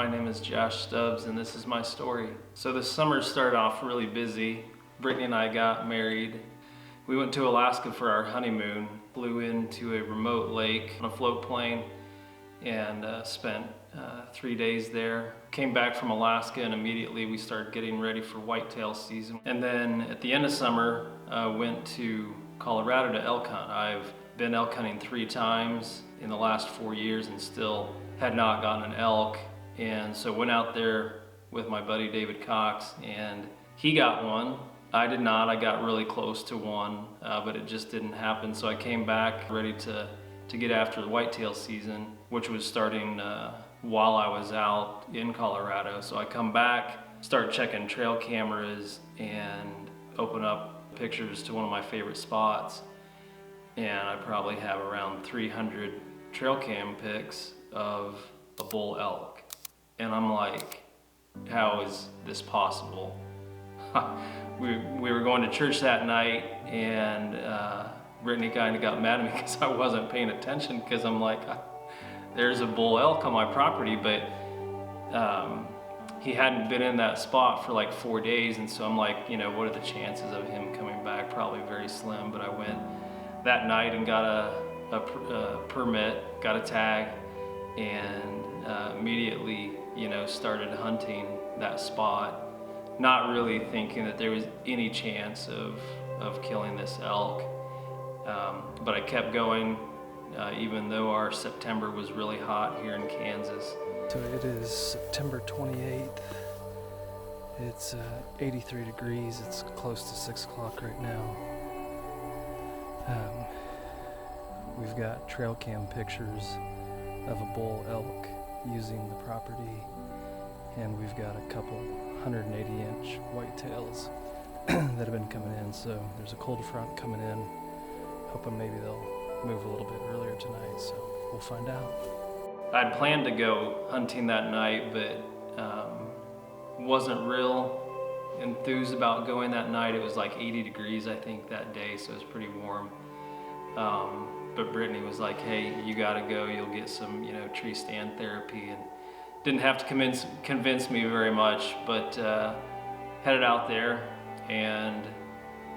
My name is Josh Stubbs and this is my story. So the summer started off really busy. Brittany and I got married. We went to Alaska for our honeymoon, flew into a remote lake on a float plane and spent 3 days there. Came back from Alaska and immediately we started getting ready for whitetail season. And then at the end of summer, went to Colorado to elk hunt. I've been elk hunting 3 times in the last 4 years and still had not gotten an elk. And so went out there with my buddy David Cox and he got one. I did not. I got really close to one, but it just didn't happen. So I came back ready to get after the whitetail season, which was starting while I was out in Colorado. So I come back, start checking trail cameras and open up pictures to one of my favorite spots. And I probably have around 300 trail cam pics of a bull elk. And I'm like, how is this possible? we were going to church that night and Brittany kind of got mad at me because I wasn't paying attention, because I'm like, there's a bull elk on my property, but he hadn't been in that spot for like 4 days. And so I'm like, you know, what are the chances of him coming back? Probably very slim. But I went that night and got a permit, got a tag, and immediately, you know, started hunting that spot, not really thinking that there was any chance of killing this elk. But I kept going, even though our September was really hot here in Kansas. So it is September 28th. It's 83 degrees. It's close to 6 o'clock right now. We've got trail cam pictures of a bull elk using the property, and we've got a couple 180-inch whitetails that have been coming in. So there's a cold front coming in. Hoping maybe they'll move a little bit earlier tonight, so we'll find out. I'd planned to go hunting that night, but wasn't real enthused about going that night. It was like 80 degrees, I think, that day, so it was pretty warm. But Brittany was like, hey, you gotta go, you'll get some, you know, tree stand therapy, and didn't have to convince me very much, but headed out there and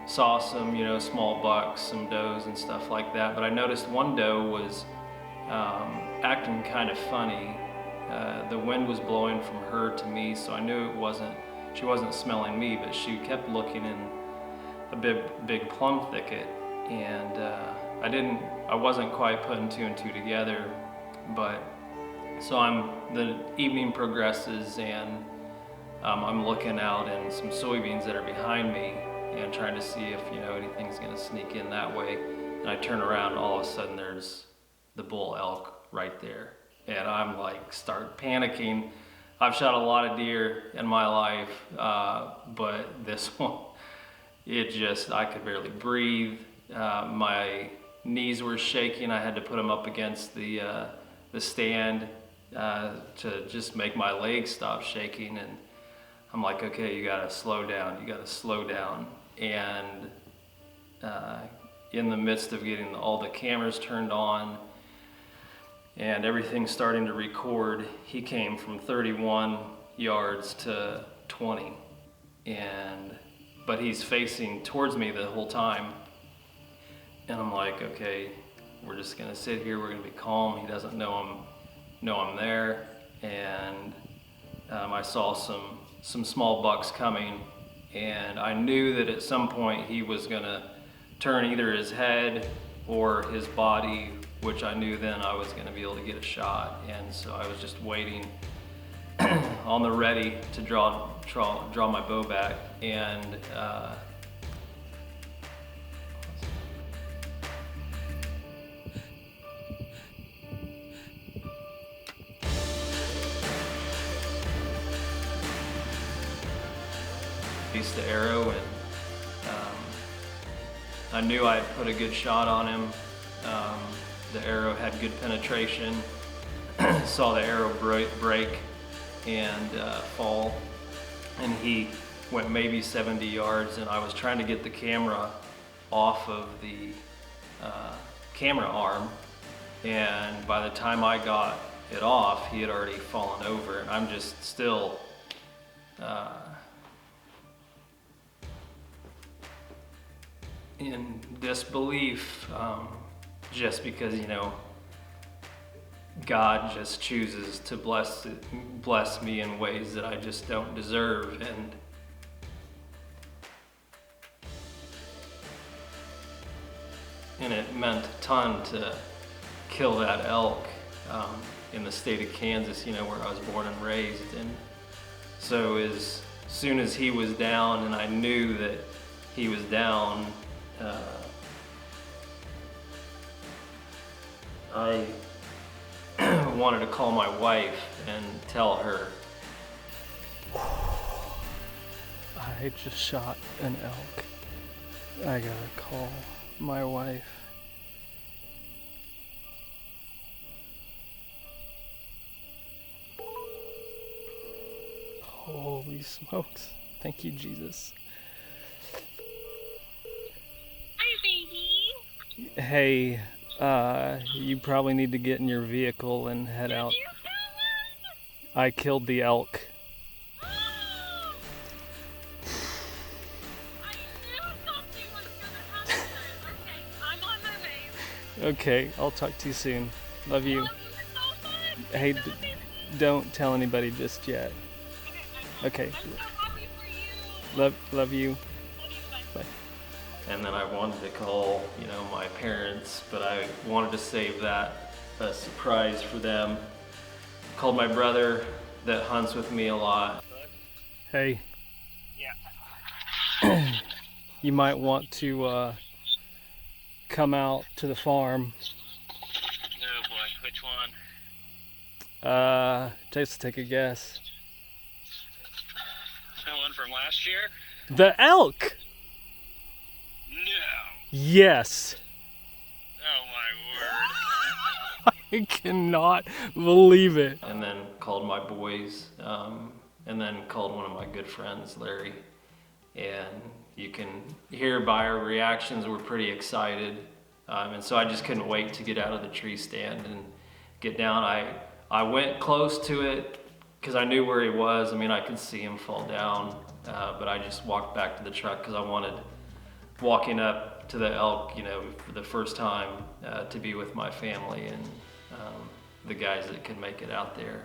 saw some, you know, small bucks, some does and stuff like that. But I noticed one doe was acting kind of funny. The wind was blowing from her to me, so I knew she wasn't smelling me, but she kept looking in a big plum thicket. And I wasn't quite putting 2 and 2 together. But so the evening progresses and I'm looking out in some soybeans that are behind me and trying to see if, you know, anything's gonna sneak in that way. And I turn around and all of a sudden there's the bull elk right there. And I'm like, start panicking. I've shot a lot of deer in my life, but this one, I could barely breathe. My knees were shaking. I had to put them up against the stand to just make my legs stop shaking. And I'm like, okay, you gotta slow down, you gotta slow down. And in the midst of getting all the cameras turned on and everything starting to record, he came from 31 yards to 20. But he's facing towards me the whole time. And I'm like, okay, we're just gonna sit here, we're gonna be calm. He doesn't know I'm there. And I saw some small bucks coming, and I knew that at some point he was gonna turn either his head or his body, which I knew then I was gonna be able to get a shot. And so I was just waiting on the ready to draw my bow back. And the arrow, and I knew I had put a good shot on him. The arrow had good penetration. Saw the arrow break and fall, and he went maybe 70 yards, and I was trying to get the camera off of the camera arm, and by the time I got it off, he had already fallen over, and I'm just still in disbelief, just because, you know, God just chooses to bless me in ways that I just don't deserve. And it meant a ton to kill that elk in the state of Kansas, you know, where I was born and raised. And so as soon as he was down and I knew that he was down, I wanted to call my wife and tell her. I just shot an elk. I gotta call my wife. Holy smokes. Thank you, Jesus. Hi, baby. Hey, you probably need to get in your vehicle and head out. Did you kill I killed the elk. one? I knew something was gonna happen. Okay, I'm on my way. Okay, I'll talk to you soon. Love you. Love you so much. Hey, Love you. don't tell anybody just yet. Okay, I'm so happy for you. love you. Love you. Bye. Bye. And then I wanted to call, you know, my parents, but I wanted to save that a surprise for them. Called my brother that hunts with me a lot. Hey, Yeah. you might want to come out to the farm. Oh boy, which one? Just take a guess. That one from last year? The elk! No. Yes! Oh my word. I cannot believe it. And then called my boys, and then called one of my good friends, Larry. And you can hear by our reactions, we're pretty excited. And so I just couldn't wait to get out of the tree stand and get down. I went close to it because I knew where he was. I mean, I could see him fall down, but I just walked back to the truck because I wanted walking up to the elk, you know, for the first time to be with my family and the guys that could make it out there.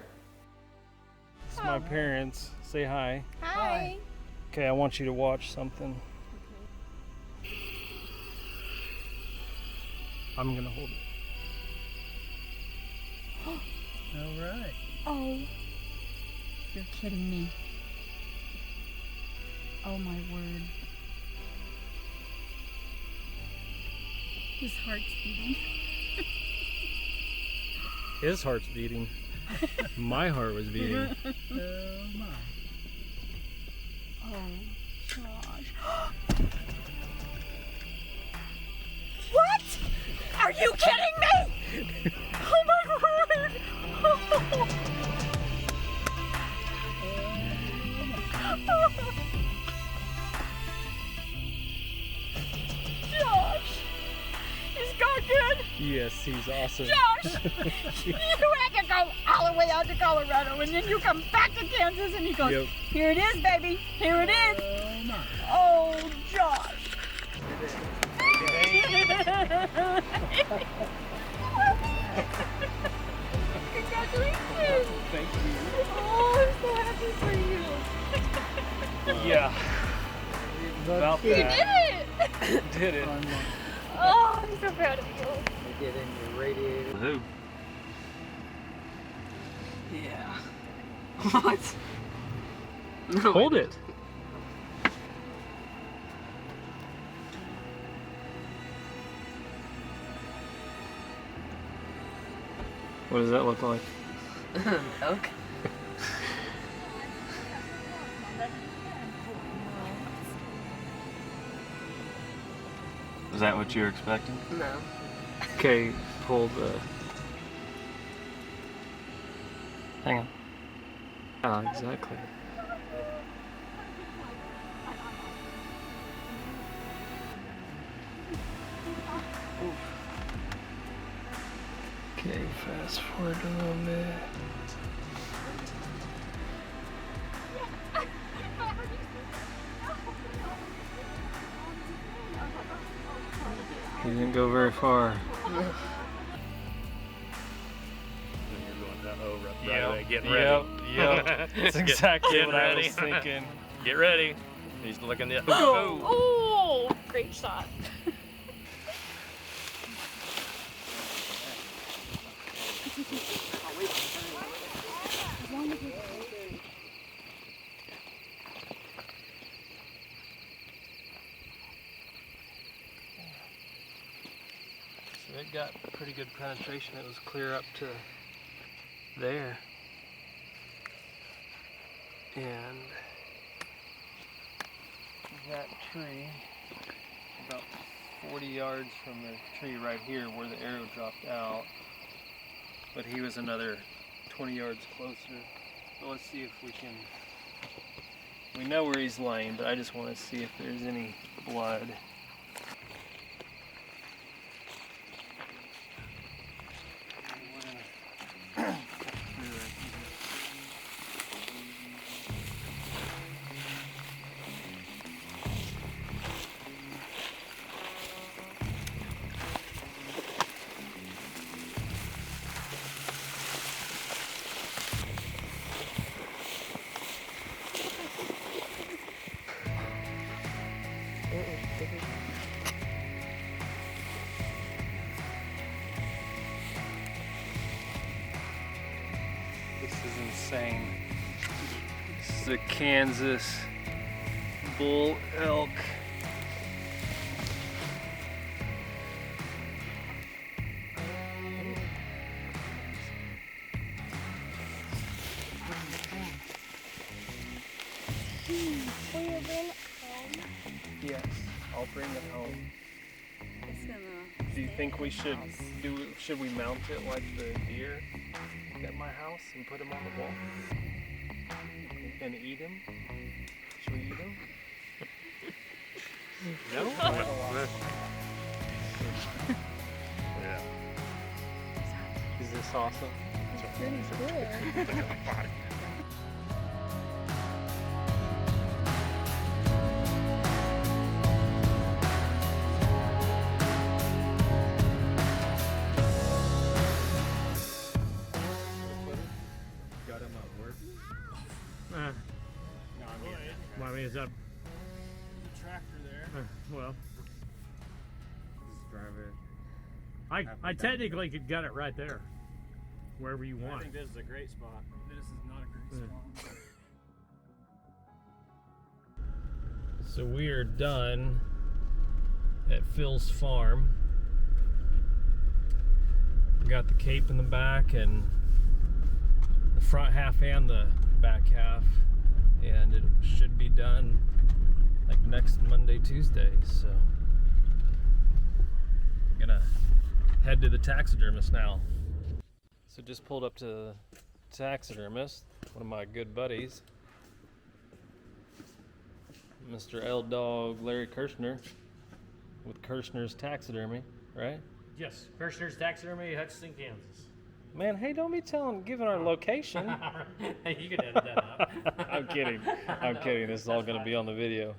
It's my parents. Say hi. Hi. Okay, I want you to watch something. I'm gonna hold it. All right. Oh, you're kidding me. Oh my word. His heart's beating. His heart's beating. My heart was beating. Oh my. Oh, Josh. What? Are you kidding me? Oh my word. Josh, is God good? Yes, he's awesome. Josh, you had to go all the way out to Colorado, and then you come back to Kansas, and he goes, Yep. Here it is, baby. Here it is. Oh my. Oh, Josh. Congratulations. Thank you. Oh, I'm so happy for you. Yeah. About You that. did it. Did it. Oh, I'm so proud of you. Get in your radiator. Who? Yeah. What? No, Hold I it. What does that look like? didn't. Elk? Is that what you were expecting? No. Okay, pull the. Hang on. Ah, exactly. Okay, fast forward a little bit. He didn't go very far. Getting ready. Yep. That's exactly what I was ready. thinking. Get ready. He's looking the. Oh, great shot. So it got pretty good penetration. It was clear up to there. And that tree, about 40 yards from the tree right here where the arrow dropped out, but he was another 20 yards closer. So let's see if we can, we know where he's laying, but I just want to see if there's any blood. This is insane. This is a Kansas bull elk. Yes, I'll bring it home. Do you think we should should we mount it like the deer at my house and put him on the wall? And eat him? Should we eat him? No? Yeah. Is this awesome? Well, I mean, is that Tractor there. well? Just drive it. I technically could gut it right there, wherever you want. I think this is a great spot. This is not a great spot. So we are done at Phil's farm. We got the cape in the back and the front half and the back half, and it should be done like next Monday, Tuesday. So I'm gonna head to the taxidermist now. So just pulled up to the taxidermist, one of my good buddies, Mr. L Dog Larry Kirshner with Kirshner's Taxidermy, right? Yes, Kirshner's Taxidermy, Hutchinson, Kansas. Man, hey, don't be giving our location. You can edit that out. I'm kidding. I'm kidding. This is all going to be on the video.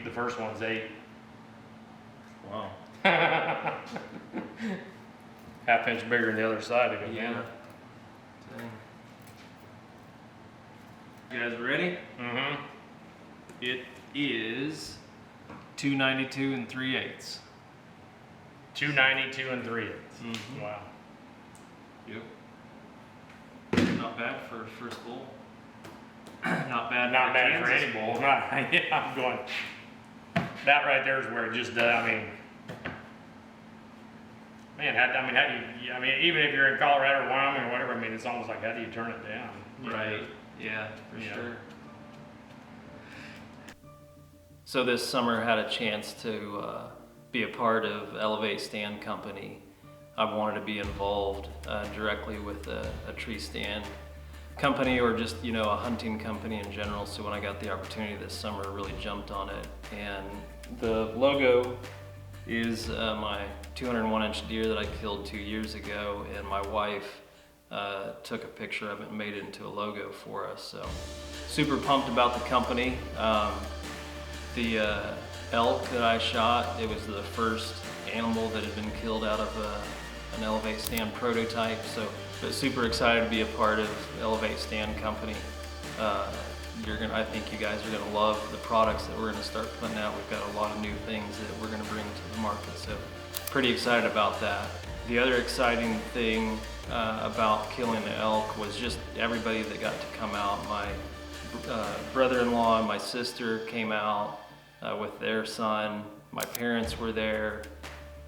The first one's 8. Wow. Half inch bigger than the other side of it. Yeah. Dang. You guys ready? Mm-hmm. It is 292 and 3/8. 292 and 3/8. Mhm. Wow. Yep. Not bad for a first bull. Not bad. Not for bad for Kansas any bull. Yeah, I'm going. That right there is where it just. I mean, man, how do you? Even if you're in Colorado or Wyoming or whatever, I mean, it's almost like how do you turn it down? You know? Right. Yeah, for Yeah. sure. So this summer had a chance to be a part of Elevate Stand Company. I wanted to be involved directly with a tree stand company or just, you know, a hunting company in general. So when I got the opportunity this summer, I really jumped on it. And the logo is my 201-inch deer that I killed 2 years ago, and my wife took a picture of it and made it into a logo for us. So super pumped about the company. The elk that I shot, it was the first animal that had been killed out of an Elevate Stand prototype. So, but super excited to be a part of Elevate Stand Company. I think you guys are gonna love the products that we're gonna start putting out. We've got a lot of new things that we're gonna bring to the market. So pretty excited about that. The other exciting thing about killing the elk was just everybody that got to come out. My brother-in-law and my sister came out with their son. My parents were there.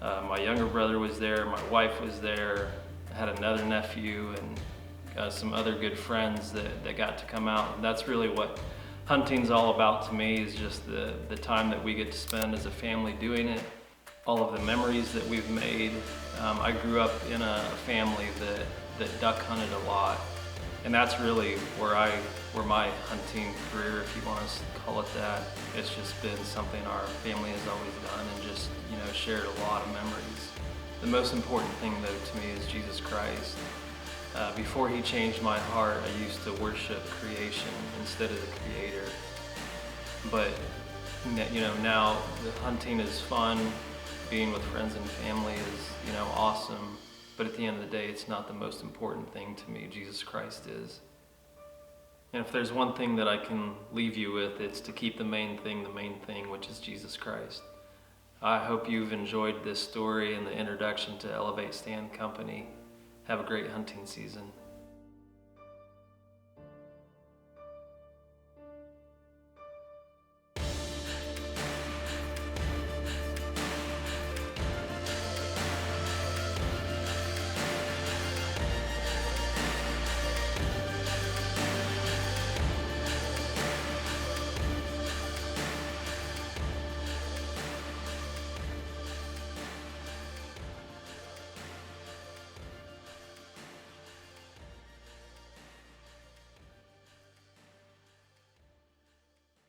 My younger brother was there. My wife was there. I had another nephew and some other good friends that got to come out. And that's really what hunting's all about to me, is just the time that we get to spend as a family doing it. All of the memories that we've made. I grew up in a family that duck hunted a lot. And that's really where my hunting career, if you want to call it that, it's just been something our family has always done and just, you know, shared a lot of memories. The most important thing though to me is Jesus Christ. Before he changed my heart, I used to worship creation instead of the Creator. But, you know, now the hunting is fun, being with friends and family is, you know, awesome. But at the end of the day, it's not the most important thing to me. Jesus Christ is. And if there's one thing that I can leave you with, it's to keep the main thing, which is Jesus Christ. I hope you've enjoyed this story and the introduction to Elevate Stand Company. Have a great hunting season.